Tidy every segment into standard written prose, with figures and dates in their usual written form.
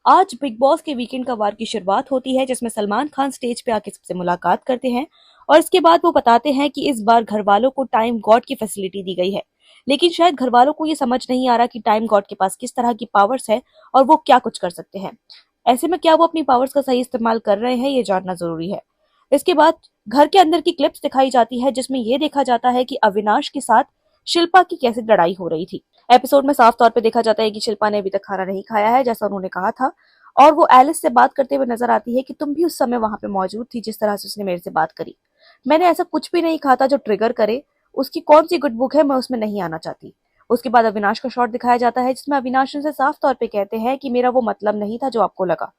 आज big boss के weekend का वार की शुरुआत होती है, जिसमें सलमान खान स्टेज पे आके सबसे मुलाकात करते हैं और इसके बाद वो बताते हैं कि इस बार घर वालों को टाइम गॉड की फैसिलिटी दी गई है। लेकिन शायद घर वालों को ये समझ नहीं आ रहा कि टाइम गॉड के पास किस तरह की पावर्स है और वो क्या कुछ कर सकते हैं। ऐसे में क्या वो अपनी पावर्स का सही इस्तेमाल कर रहे हैं, ये जानना जरूरी है। इसके बाद घर के अंदर की क्लिप्स दिखाई जाती है, जिसमें ये देखा जाता है कि अविनाश के साथ शिल्पा की कैसे लड़ाई हो रही थी। एपिसोड में साफ तौर पे देखा जाता है कि शिल्पा ने अभी तक खाना नहीं खाया है, जैसा उन्होंने कहा था, और वो एलिस से बात करते हुए नजर आती है कि तुम भी उस समय वहां पे मौजूद थी जिस तरह से उसने मेरे से बात करी। मैंने ऐसा कुछ भी नहीं कहा था जो ट्रिगर करे। उसकी कौन सी गुड बुक है, मैं उसमें नहीं आना चाहती। उसके बाद अविनाश का शॉट दिखाया जाता है, जिसमें अविनाश उनसे साफ तौर पे कहते हैं कि मेरा वो मतलब नहीं था जो आपको लगा।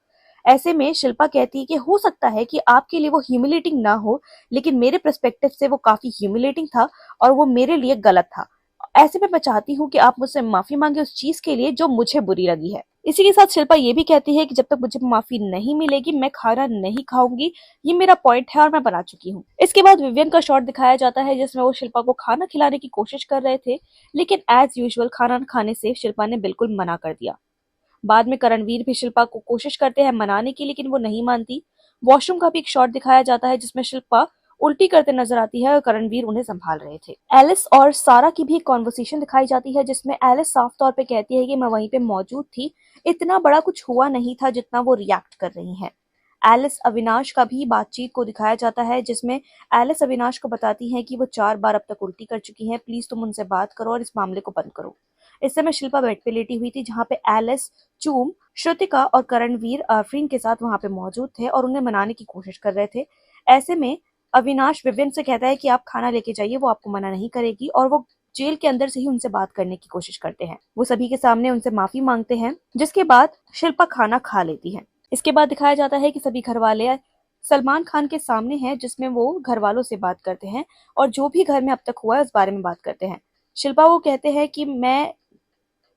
ऐसे में शिल्पा कहती है कि हो सकता है कि आपके लिए वो ह्यूमिलेटिंग ना हो, लेकिन मेरे पर्सपेक्टिव से वो काफी ह्यूमिलेटिंग था और वो मेरे लिए गलत था। ऐसे में मैं चाहती हूँ कि आप मुझसे माफी मांगे उस चीज के लिए जो मुझे बुरी लगी है। इसी के साथ शिल्पा ये भी कहती है कि जब तक मुझे माफी नहीं मिलेगी मैं खाना नहीं खाऊंगी। ये मेरा पॉइंट है और मैं बना चुकी हूँ। इसके बाद विवियन का शॉट दिखाया जाता है, जिसमें वो शिल्पा को खाना खिलाने की कोशिश कर रहे थे, लेकिन एज यूजुअल खाना खाने से शिल्पा ने बिल्कुल मना कर दिया। बाद में करणवीर भी शिल्पा को कोशिश करते हैं मनाने की, लेकिन वो नहीं मानती। वॉशरूम का भी एक शॉट दिखाया जाता है, जिसमें शिल्पा उल्टी करते नजर आती है और करणवीर उन्हें संभाल रहे थे। एलिस और सारा की भी एक कॉन्वर्सेशन दिखाई जाती है, जिसमें एलिस साफ तौर पे कहती है कि मैं वहीं पे मौजूद थी, इतना बड़ा कुछ हुआ नहीं था जितना वो रिएक्ट कर रही हैं। एलिस अविनाश का भी बातचीत को दिखाया जाता है, जिसमें एलिस अविनाश को बताती है कि वो 4 बार अब तक उल्टी कर चुकी हैं, प्लीज तुम उनसे बात करो और इस मामले को बंद करो। इस समय शिल्पा बेड पे लेटी हुई थी, जहां पे एलिस, चूम, श्रुतिका और करणवीर आफरीन के साथ वहां पे मौजूद थे और उन्हें मनाने की कोशिश कर रहे थे। ऐसे में अविनाश विविन से कहता है कि आप खाना लेके जाइए, वो आपको मना नहीं करेगी, और वो जेल के अंदर से ही उनसे बात करने की कोशिश करते हैं। वो सभी के सामने उनसे माफी मांगते हैं, जिसके बाद शिल्पा खाना खा लेती है। इसके बाद दिखाया जाता है कि सभी घर वाले सलमान खान के सामने हैं, जिसमें वो घर वालों से बात करते हैं और जो भी घर में अब तक हुआ है उस बारे में बात करते हैं। शिल्पा वो कहते हैं कि मैं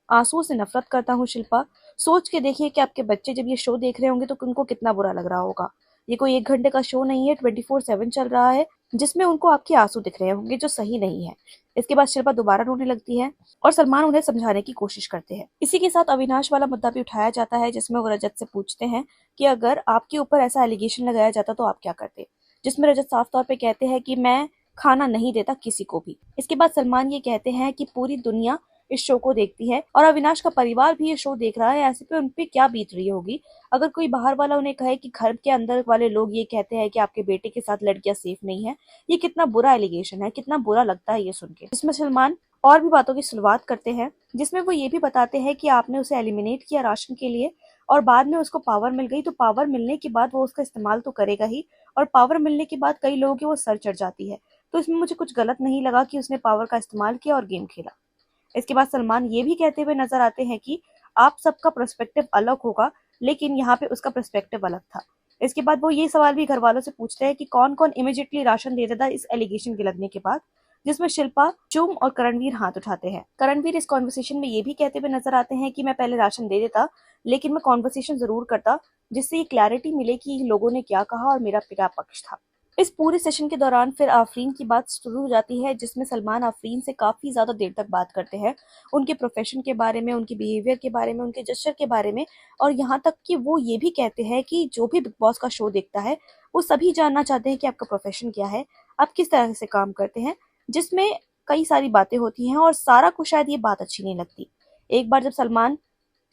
आंसुओं से नफरत करता हूँ। शिल्पा, सोच के देखिए कि आपके बच्चे जब ये शो देख रहे होंगे तो उनको कितना बुरा लग रहा होगा। ये कोई 1 घंटे का शो नहीं है, 24/7 चल रहा है, जिसमें उनको आपके आंसू दिख रहे होंगे, जो सही नहीं है। इसके बाद शिल्पा दोबारा रोने लगती है और सलमान उन्हें समझाने की कोशिश करते हैं। इसी के साथ अविनाश वाला मुद्दा भी उठाया जाता है, जिसमें वो रजत से पूछते हैं कि अगर आपके ऊपर ऐसा एलिगेशन लगाया जाता तो आप क्या करते, जिसमें रजत साफ तौर पे कहते हैं कि मैं खाना नहीं देता किसी को भी। इसके बाद सलमान ये कहते हैं कि पूरी दुनिया इस शो को देखती है और अविनाश का परिवार भी ये शो देख रहा है, ऐसे पे उनपे क्या बीत रही होगी अगर कोई बाहर वाला उन्हें कहे कि घर के अंदर वाले लोग ये कहते हैं कि आपके बेटे के साथ लड़कियां सेफ नहीं है। ये कितना बुरा एलिगेशन है, कितना बुरा लगता है ये सुन के। इसमें सलमान और भी बातों की शुरुआत करते हैं, जिसमें वो ये भी बताते हैं कि आपने उसे एलिमिनेट किया राशन के लिए और बाद में उसको पावर मिल गई, तो पावर मिलने के बाद वो उसका इस्तेमाल तो करेगा ही, और पावर मिलने के बाद कई लोगों की वो सर चढ़ जाती है। तो इसमें मुझे कुछ गलत नहीं लगा कि उसने पावर का इस्तेमाल किया और गेम खेला। इसके बाद सलमान ये भी कहते हुए नजर आते हैं कि आप सबका पर्सपेक्टिव अलग होगा, लेकिन यहाँ पे उसका पर्सपेक्टिव अलग था। इसके बाद वो ये सवाल भी घर वालों से पूछते हैं कि कौन कौन इमीडिएटली राशन दे देता इस एलिगेशन के लगने के बाद, जिसमें शिल्पा, चुम और करणवीर हाथ उठाते हैं। करणवीर इस कॉन्वर्सेशन में ये भी कहते हुए नजर आते हैं कि मैं पहले राशन दे देता, लेकिन मैं कॉन्वर्सेशन जरूर करता, जिससे ये क्लैरिटी मिले कि लोगों ने क्या कहा और मेरा क्या पक्ष था। इस पूरे सेशन के दौरान फिर आफरीन की बात शुरू हो जाती है, जिसमें सलमान आफरीन से काफी ज्यादा देर तक बात करते हैं, उनके प्रोफेशन के बारे में, उनके बिहेवियर के बारे में, उनके जेस्चर के बारे में, और यहाँ तक कि वो ये भी कहते हैं कि जो भी बिग बॉस का शो देखता है वो सभी जानना चाहते हैं कि आपका प्रोफेशन क्या है, आप किस तरह से काम करते हैं, जिसमें कई सारी बातें होती हैं और सारा को शायद ये बात अच्छी नहीं लगती। एक बार जब सलमान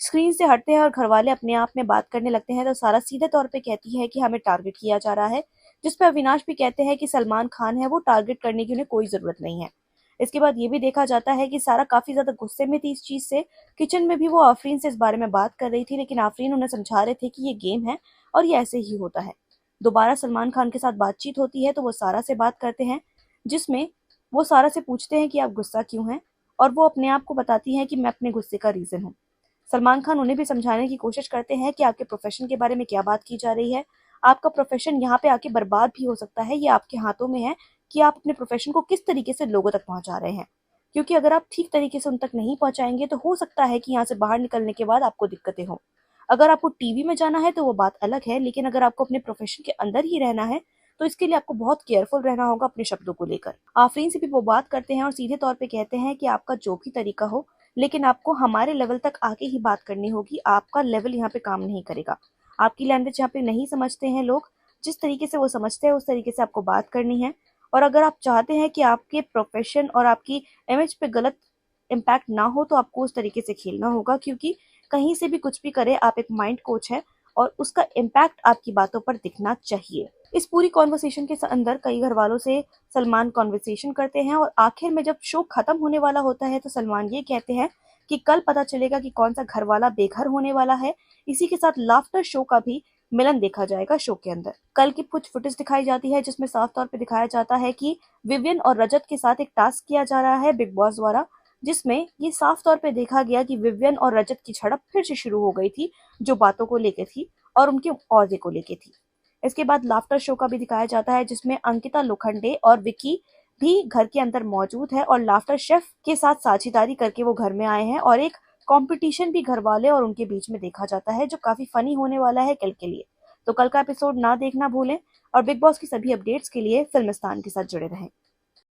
स्क्रीन से हटते हैं और घर वाले अपने आप में बात करने लगते हैं, तो सारा सीधे तौर पे कहती है कि हमें टारगेट किया जा रहा है, जिसपे अविनाश भी कहते हैं कि सलमान खान है, वो टारगेट करने की उन्हें कोई जरूरत नहीं है। इसके बाद ये भी देखा जाता है कि सारा काफी ज्यादा गुस्से में थी इस चीज से। किचन में भी वो आफरीन से इस बारे में बात कर रही थी, लेकिन आफरीन उन्हें समझा रहे थे कि ये गेम है और ये ऐसे ही होता है। दोबारा सलमान खान के साथ बातचीत होती है, तो वो सारा से बात करते हैं, जिसमें वो सारा से पूछते हैं कि आप गुस्सा क्यों हैं, और वो अपने आप को बताती है कि मैं अपने गुस्से का रीजन हूँ। सलमान खान उन्हें भी समझाने की कोशिश करते हैं कि आपके प्रोफेशन के बारे में क्या बात की जा रही है, आपका प्रोफेशन यहाँ पे आके बर्बाद भी हो सकता है, ये आपके हाथों में है कि आप अपने प्रोफेशन को किस तरीके से लोगों तक पहुंचा रहे हैं, क्योंकि अगर आप ठीक तरीके से उन तक नहीं पहुंचाएंगे तो हो सकता है कि यहाँ से बाहर निकलने के बाद आपको दिक्कतें हो। अगर आपको टीवी में जाना है तो वो बात अलग है, लेकिन अगर आपको अपने प्रोफेशन के अंदर ही रहना है तो इसके लिए आपको बहुत केयरफुल रहना होगा अपने शब्दों को लेकर। आफरीन से भी वो बात करते हैं और सीधे तौर पे कहते हैं कि आपका जो भी तरीका हो, लेकिन आपको हमारे लेवल तक आके ही बात करनी होगी। आपका लेवल यहाँ पे काम नहीं करेगा। आपकी लैंग्वेज यहाँ पे नहीं समझते हैं लोग, जिस तरीके से वो समझते हैं उस तरीके से आपको बात करनी है। और अगर आप चाहते हैं कि आपके प्रोफेशन और आपकी इमेज पे गलत इम्पैक्ट ना हो तो आपको उस तरीके से खेलना होगा, क्योंकि कहीं से भी कुछ भी करे आप एक माइंड कोच है और उसका इम्पैक्ट आपकी बातों पर दिखना चाहिए। इस पूरी कॉन्वर्सेशन के अंदर कई घर वालों से सलमान कॉन्वर्सेशन करते हैं और आखिर में जब शो खत्म होने वाला होता है तो सलमान ये कहते हैं कि कल पता चलेगा कि कौन सा घर वाला बेघर होने वाला है। इसी के साथ लाफ्टर शो का भी मिलन देखा जाएगा शो के अंदर। कल की कुछ फुटेज दिखाई जाती है जिसमें साफ तौर पे दिखाया जाता है कि विवियन और रजत के साथ एक टास्क किया जा रहा है बिग बॉस द्वारा, जिसमें ये साफ तौर पे देखा गया कि विवियन और रजत की झड़प फिर से शुरू हो गई थी, जो बातों को लेके थी और उनके औहदे को लेके थी। इसके बाद लाफ्टर शो का भी दिखाया जाता है जिसमें अंकिता लोखंडे और विकी भी घर के अंदर मौजूद है और लाफ्टर शेफ के साथ साझेदारी करके वो घर में आए हैं और एक कंपटीशन भी घर वाले और उनके बीच में देखा जाता है, जो काफी फनी होने वाला है कल के लिए। तो कल का एपिसोड ना देखना भूलें और बिग बॉस की सभी अपडेट्स के लिए फिल्मिस्तान के साथ जुड़े रहें।